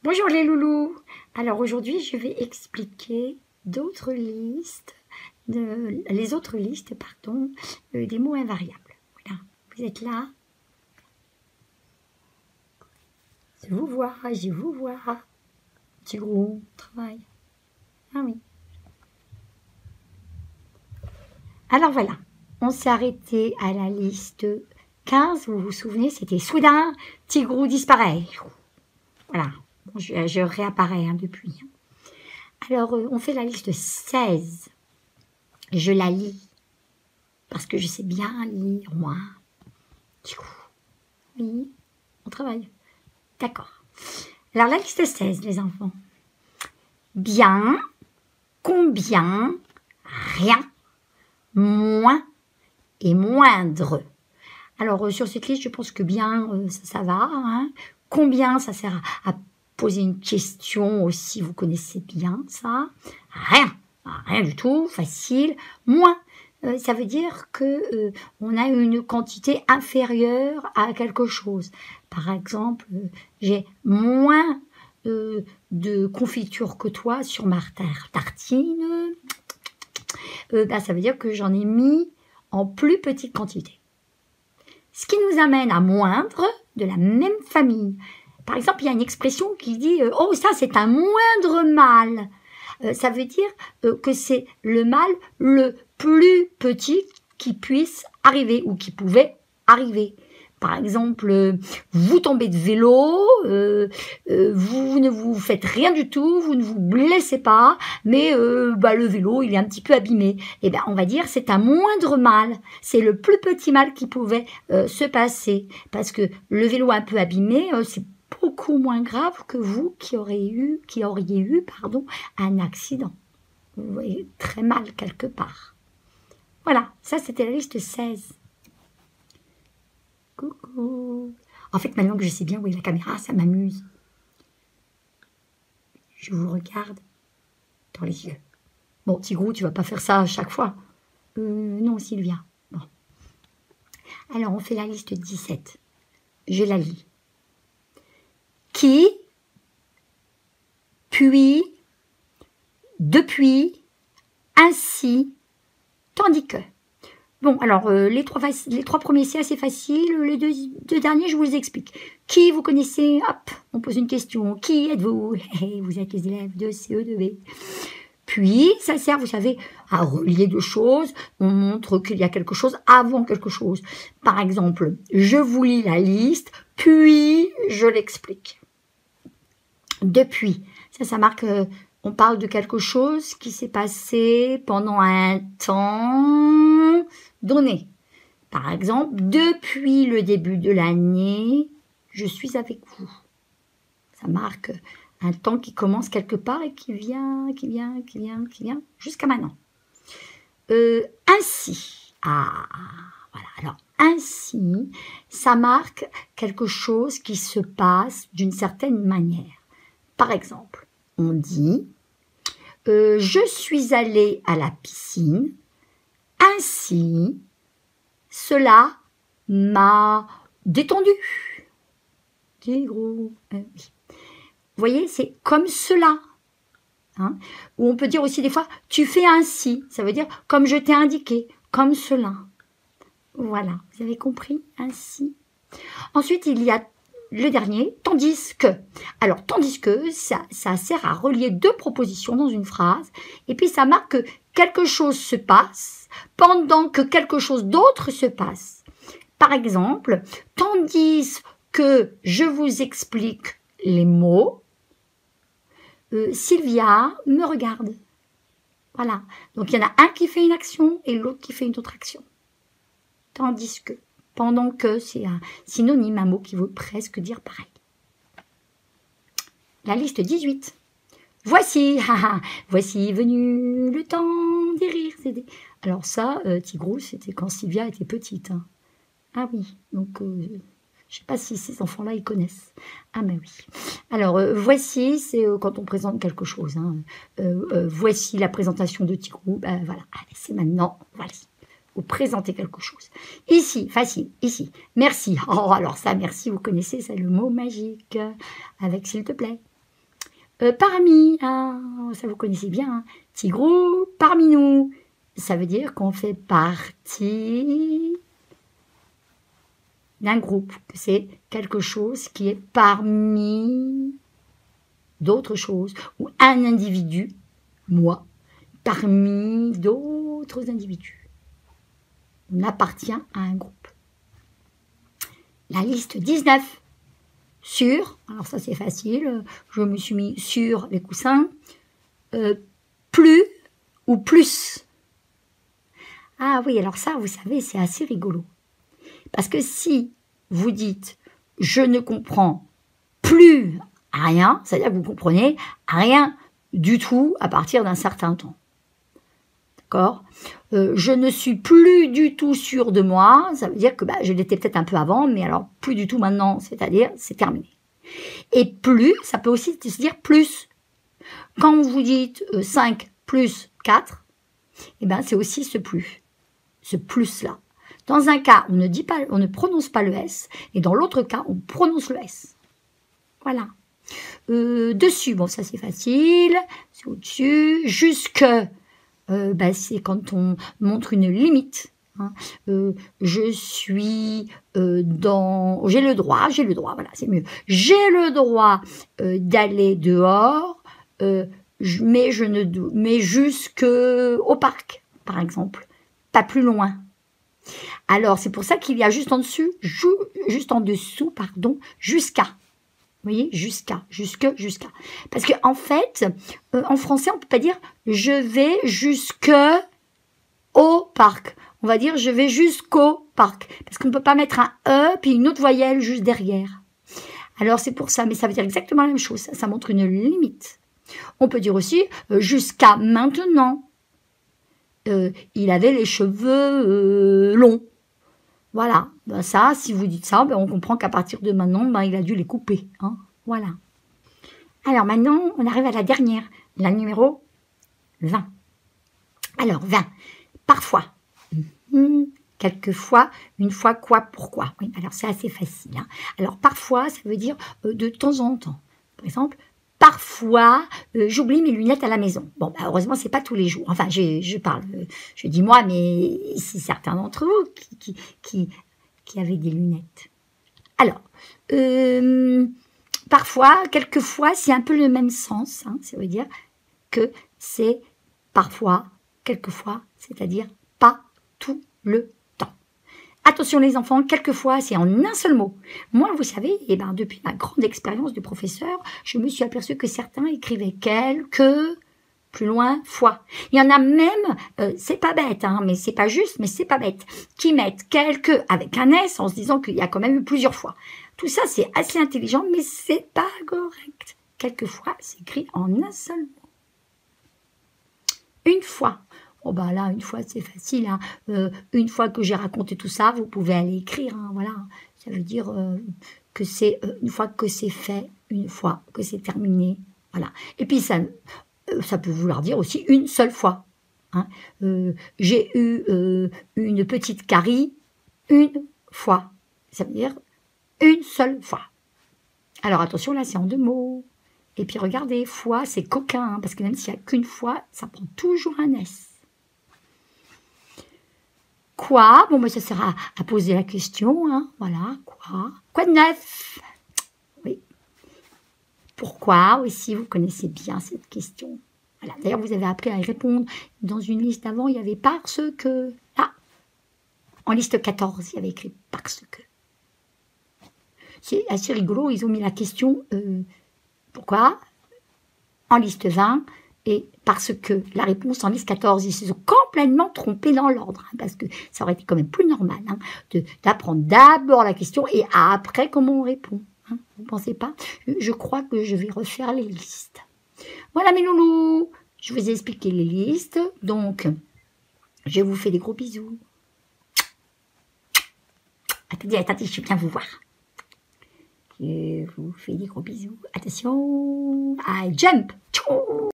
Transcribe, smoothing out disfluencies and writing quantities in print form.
Bonjour les loulous. Alors aujourd'hui, je vais expliquer d'autres listes, les autres listes, pardon, des mots invariables. Voilà, vous êtes là. Je vous vois, je vous vois. Petit gros travail. Ah oui. Alors voilà, on s'est arrêté à la liste 15. Vous vous souvenez, c'était soudain, Tigrou disparaît. Voilà, bon, je réapparais depuis. Alors, on fait la liste 16. Je la lis, parce que je sais bien lire, moi. Oui, on travaille. D'accord. Alors, la liste 16, les enfants. Bien, combien, rien, moins et moindre. Alors, sur cette liste, je pense que bien, ça va. Hein. Combien, ça sert à poser une question aussi, vous connaissez bien ça. Rien, rien du tout, facile. Moins, ça veut dire que on a une quantité inférieure à quelque chose. Par exemple, j'ai moins de confiture que toi sur ma tartine. Ça veut dire que j'en ai mis en plus petite quantité. Ce qui nous amène à moindre de la même famille. Par exemple, il y a une expression qui dit « Oh, ça, c'est un moindre mal ». Ça veut dire que c'est le mal le plus petit qui puisse arriver ou qui pouvait arriver. Par exemple, vous tombez de vélo, vous ne vous faites rien du tout, vous ne vous blessez pas, mais le vélo, il est un petit peu abîmé. Eh bien, on va dire c'est un moindre mal, c'est le plus petit mal qui pouvait se passer. Parce que le vélo un peu abîmé, c'est beaucoup moins grave que vous qui auriez eu un accident. Vous voyez, très mal quelque part. Voilà, ça c'était la liste 16. Coucou. En fait, maintenant que je sais bien où est la caméra, ça m'amuse. Je vous regarde dans les yeux. Bon, Tigrou, tu vas pas faire ça à chaque fois. Non, Sylvia. Bon. Alors, on fait la liste 17. Je la lis. Qui, puis, depuis, ainsi, tandis que. Bon, alors, les trois premiers, c'est assez facile. Les deux derniers, je vous les explique. Qui vous connaissez? Hop, on pose une question. Qui êtes-vous? Vous êtes les élèves de CE2B. Puis, ça sert, vous savez, à relier deux choses. On montre qu'il y a quelque chose avant quelque chose. Par exemple, je vous lis la liste, puis je l'explique. Depuis, ça marque... on parle de quelque chose qui s'est passé pendant un temps donné. Par exemple, depuis le début de l'année, je suis avec vous. Ça marque un temps qui commence quelque part et qui vient jusqu'à maintenant. Ainsi, voilà. Alors, ainsi, ça marque quelque chose qui se passe d'une certaine manière. Par exemple, on dit je suis allée à la piscine, ainsi, cela m'a détendu. Vous voyez, c'est comme cela. Hein, ou on peut dire aussi des fois, tu fais ainsi. Ça veut dire comme je t'ai indiqué, comme cela. Voilà, vous avez compris, ainsi. Ensuite, il y a le dernier, tandis que. Alors, tandis que, ça sert à relier deux propositions dans une phrase, et puis ça marque que quelque chose se passe pendant que quelque chose d'autre se passe. Par exemple, tandis que je vous explique les mots, Sylvia me regarde. Voilà. Donc, il y en a un qui fait une action et l'autre qui fait une autre action. Tandis que. Pendant que, c'est un synonyme, un mot qui veut presque dire pareil. La liste 18. Voici, voici venu le temps des rires. Alors ça, Tigrou, c'était quand Sylvia était petite. Hein. Ah oui, donc je ne sais pas si ces enfants-là, ils connaissent. Ah mais oui. Alors, voici, c'est quand on présente quelque chose. Hein. Voici la présentation de Tigrou. Ben voilà, allez, c'est maintenant, voilà. Vous présentez quelque chose. Ici, facile, ici. Merci. Oh, alors ça, merci, vous connaissez, c'est le mot magique. Avec s'il te plaît. Parmi, ah, ça vous connaissez bien, hein. Tigrou, parmi nous. Ça veut dire qu'on fait partie d'un groupe, que c'est quelque chose qui est parmi d'autres choses, ou un individu, moi, parmi d'autres individus. On appartient à un groupe. La liste 19. Sur, alors ça c'est facile, je me suis mis sur les coussins, plus ou plus. Ah oui, alors ça, vous savez, c'est assez rigolo. Parce que si vous dites « je ne comprends plus rien », c'est-à-dire que vous comprenez rien du tout à partir d'un certain temps. D'accord ? Je ne suis plus du tout sûre de moi, ça veut dire que je l'étais peut-être un peu avant, mais alors plus du tout maintenant, c'est-à-dire c'est terminé. Et plus, ça peut aussi se dire plus. Quand vous dites 5 plus 4, eh ben c'est aussi ce plus-là. Dans un cas, on ne prononce pas le S, et dans l'autre cas, on prononce le S. Voilà. Dessus, bon, ça c'est facile, c'est au-dessus. Jusque, c'est quand on montre une limite. Hein. Je suis dans... J'ai le droit, voilà, c'est mieux. J'ai le droit d'aller dehors, mais jusque au parc, par exemple. Pas plus loin. Alors, c'est pour ça qu'il y a juste en dessous, jusqu'à. Vous voyez, jusqu'à. Parce que en fait, en français, on ne peut pas dire « je vais jusque au parc ». On va dire « je vais jusqu'au parc ». Parce qu'on ne peut pas mettre un « e » puis une autre voyelle juste derrière. Alors, c'est pour ça, mais ça veut dire exactement la même chose. Ça montre une limite. On peut dire aussi « jusqu'à maintenant ». Il avait les cheveux longs. Voilà, ça, si vous dites ça, on comprend qu'à partir de maintenant, il a dû les couper. Hein. Voilà. Alors maintenant, on arrive à la dernière, la numéro 20. Alors, 20. Parfois. Quelquefois, une fois, quoi, pourquoi. Oui, alors c'est assez facile. Hein. Alors, parfois, ça veut dire de temps en temps. Par exemple, parfois, j'oublie mes lunettes à la maison. Bon, heureusement, c'est pas tous les jours. Enfin, je dis moi, mais c'est certains d'entre vous qui avaient des lunettes. Alors, parfois, quelquefois, c'est un peu le même sens. Hein, ça veut dire que c'est parfois, quelquefois, c'est-à-dire pas tout le temps. Attention les enfants, quelquefois, c'est en un seul mot. Moi, vous savez, depuis ma grande expérience de professeur, je me suis aperçue que certains écrivaient quelques, plus loin, fois. Il y en a même, c'est pas bête, hein, mais c'est pas juste, mais c'est pas bête, qui mettent quelques avec un S en se disant qu'il y a quand même eu plusieurs fois. Tout ça, c'est assez intelligent, mais c'est pas correct. Quelquefois, c'est écrit en un seul mot. Une fois. Oh là, une fois, c'est facile. Hein. Une fois que j'ai raconté tout ça, vous pouvez aller écrire. Hein, voilà. Ça veut dire que c'est une fois que c'est fait, une fois que c'est terminé. Voilà. Et puis, ça peut vouloir dire aussi une seule fois. Hein. J'ai eu une petite carie une fois. Ça veut dire une seule fois. Alors, attention, là, c'est en 2 mots. Et puis, regardez, fois, c'est coquin. Hein, parce que même s'il n'y a qu'une fois, ça prend toujours un S. Quoi? Bon, ça sera à poser la question, hein. Voilà, quoi? Quoi de neuf? Oui. Pourquoi aussi? Vous connaissez bien cette question. Voilà. D'ailleurs, vous avez appris à y répondre. Dans une liste avant, il y avait parce que. Ah! En liste 14, il y avait écrit parce que. C'est assez rigolo. Ils ont mis la question pourquoi? En liste 20. Et parce que la réponse en liste 14, ils se sont complètement trompés dans l'ordre. Hein, parce que ça aurait été quand même plus normal hein, d'apprendre d'abord la question et après comment on répond. Hein, vous ne pensez pas? Je crois que je vais refaire les listes. Voilà mes loulous, je vous ai expliqué les listes. Donc, je vous fais des gros bisous. Attendez, je viens vous voir. Je vous fais des gros bisous. Attention, I jump. Tchou.